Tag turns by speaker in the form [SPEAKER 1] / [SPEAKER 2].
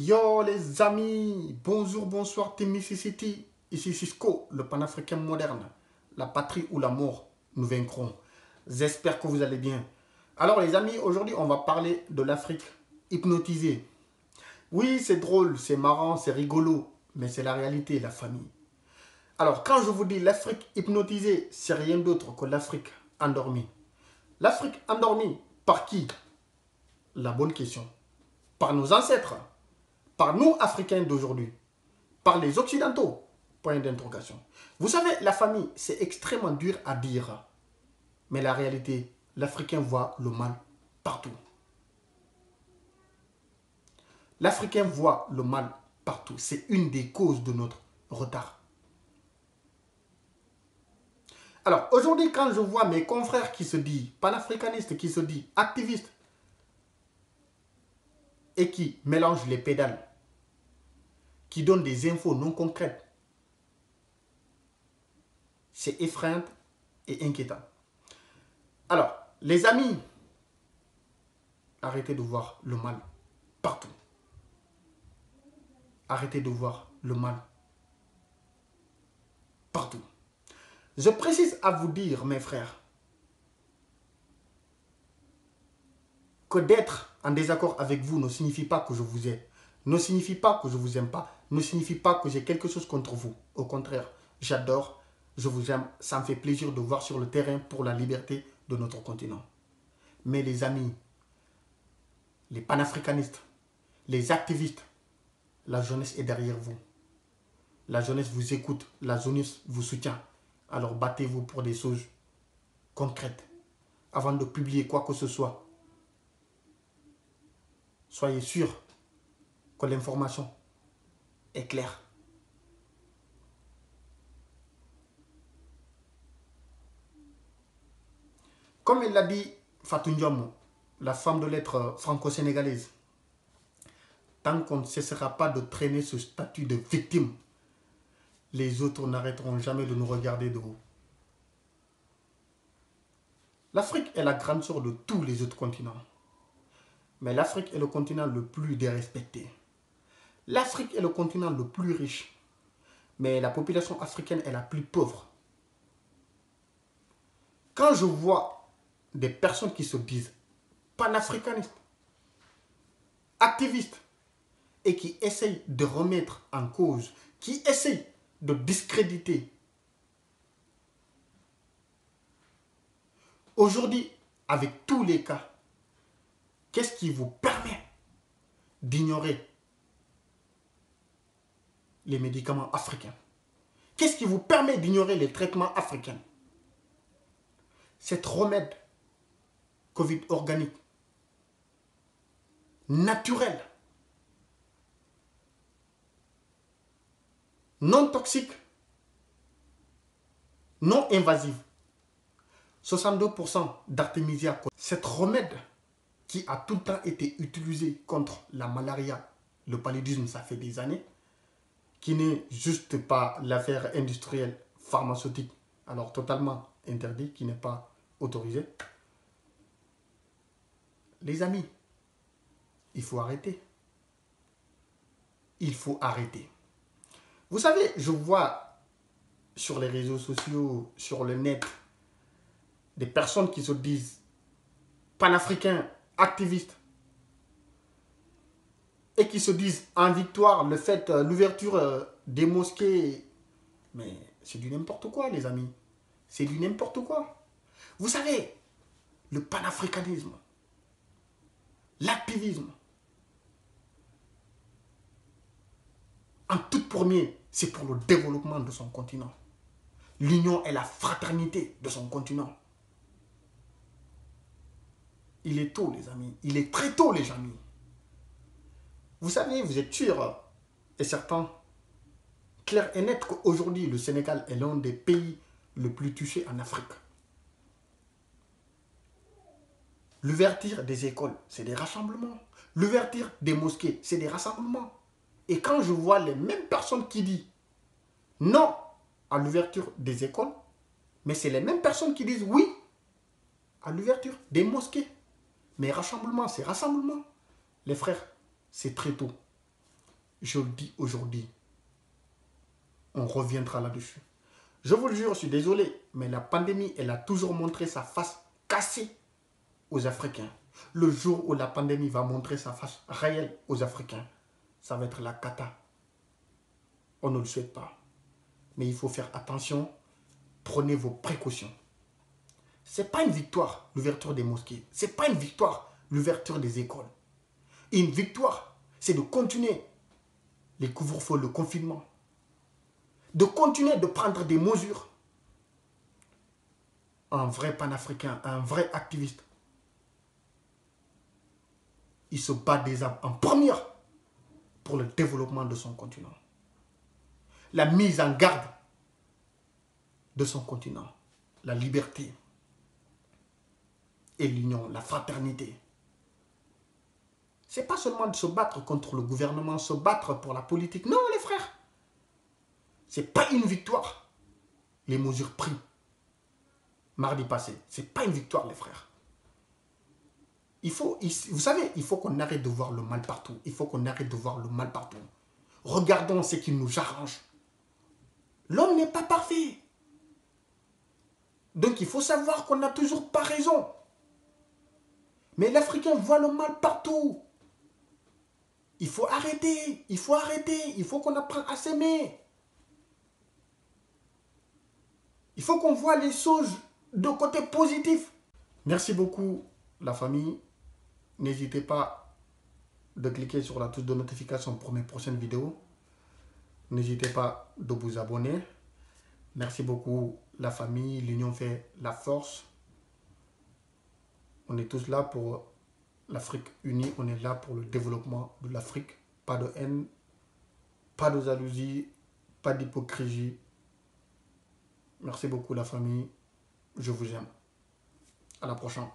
[SPEAKER 1] Yo les amis, bonjour, bonsoir Team Mississippi, ici Cisco, le panafricain moderne, la patrie ou la mort, nous vaincrons. J'espère que vous allez bien. Alors les amis, aujourd'hui on va parler de l'Afrique hypnotisée. Oui, c'est drôle, c'est marrant, c'est rigolo, mais c'est la réalité, la famille. Alors quand je vous dis l'Afrique hypnotisée, c'est rien d'autre que l'Afrique endormie. L'Afrique endormie, par qui? La bonne question. Par nos ancêtres, par nous Africains d'aujourd'hui, par les Occidentaux. Point d'interrogation. Vous savez, la famille, c'est extrêmement dur à dire. Mais la réalité, l'Africain voit le mal partout. L'Africain voit le mal partout. C'est une des causes de notre retard. Alors, aujourd'hui, quand je vois mes confrères qui se disent panafricanistes, qui se disent activistes, et qui mélangent les pédales, qui donnent des infos non concrètes, c'est effrayant et inquiétant. Alors, les amis, arrêtez de voir le mal partout. Arrêtez de voir le mal partout. Je précise à vous dire, mes frères, que d'être en désaccord avec vous ne signifie pas que je vous aime, ne signifie pas que je vous aime pas, ne signifie pas que j'ai quelque chose contre vous. Au contraire, j'adore, je vous aime, ça me fait plaisir de voir sur le terrain pour la liberté de notre continent. Mais les amis, les panafricanistes, les activistes, la jeunesse est derrière vous. La jeunesse vous écoute, la jeunesse vous soutient. Alors battez-vous pour des choses concrètes. Avant de publier quoi que ce soit, soyez sûr que l'information est claire. Comme il l'a dit Fatou Ndiom, la femme de lettres franco-sénégalaise, tant qu'on ne cessera pas de traîner ce statut de victime, les autres n'arrêteront jamais de nous regarder de haut. L'Afrique est la grande sœur de tous les autres continents. Mais l'Afrique est le continent le plus dérespecté. L'Afrique est le continent le plus riche. Mais la population africaine est la plus pauvre. Quand je vois des personnes qui se disent panafricanistes, activistes, et qui essayent de remettre en cause, qui essayent de discréditer. Aujourd'hui, avec tous les cas, qu'est-ce qui vous permet d'ignorer les médicaments africains? Qu'est-ce qui vous permet d'ignorer les traitements africains? Cet remède Covid organique, naturel, non toxique, non invasif, 62% d'artémisia. Cet remède qui a tout le temps été utilisé contre la malaria, le paludisme, ça fait des années, qui n'est juste pas l'affaire industrielle pharmaceutique, alors totalement interdit, qui n'est pas autorisé. Les amis, il faut arrêter. Il faut arrêter. Vous savez, je vois sur les réseaux sociaux, sur le net, des personnes qui se disent panafricains, activistes, et qui se disent en victoire le fait, l'ouverture des mosquées. Mais c'est du n'importe quoi, les amis. C'est du n'importe quoi. Vous savez, le panafricanisme, l'activisme, en tout premier, c'est pour le développement de son continent. L'union et la fraternité de son continent. Il est tôt, les amis. Il est très tôt, les amis. Vous savez, vous êtes sûr et certain, clair et net, qu'aujourd'hui, le Sénégal est l'un des pays les plus touchés en Afrique. L'ouverture des écoles, c'est des rassemblements. L'ouverture des mosquées, c'est des rassemblements. Et quand je vois les mêmes personnes qui disent non à l'ouverture des écoles, mais c'est les mêmes personnes qui disent oui à l'ouverture des mosquées. Mais rassemblement, c'est rassemblement. Les frères, c'est très tôt. Je le dis aujourd'hui. On reviendra là-dessus. Je vous le jure, je suis désolé, mais la pandémie, elle a toujours montré sa face cassée aux Africains. Le jour où la pandémie va montrer sa face réelle aux Africains, ça va être la cata. On ne le souhaite pas. Mais il faut faire attention. Prenez vos précautions. Ce n'est pas une victoire, l'ouverture des mosquées. Ce n'est pas une victoire, l'ouverture des écoles. Une victoire, c'est de continuer les couvre-feux, le confinement. De continuer de prendre des mesures. Un vrai panafricain, un vrai activiste, il se bat des armes en première pour le développement de son continent. La mise en garde de son continent. La liberté et l'union, la fraternité. Ce n'est pas seulement de se battre contre le gouvernement, se battre pour la politique. Non, les frères. Ce n'est pas une victoire. Les mesures prises mardi passé. Ce n'est pas une victoire, les frères. Vous savez, il faut qu'on arrête de voir le mal partout. Il faut qu'on arrête de voir le mal partout. Regardons ce qui nous arrange. L'homme n'est pas parfait. Donc il faut savoir qu'on n'a toujours pas raison. Mais l'Africain voit le mal partout. Il faut arrêter. Il faut arrêter. Il faut qu'on apprenne à s'aimer. Il faut qu'on voit les choses de côté positif. Merci beaucoup, la famille. N'hésitez pas de cliquer sur la touche de notification pour mes prochaines vidéos. N'hésitez pas de vous abonner. Merci beaucoup, la famille. L'union fait la force. On est tous là pour l'Afrique unie. On est là pour le développement de l'Afrique. Pas de haine, pas de jalousie, pas d'hypocrisie. Merci beaucoup, la famille. Je vous aime. À la prochaine.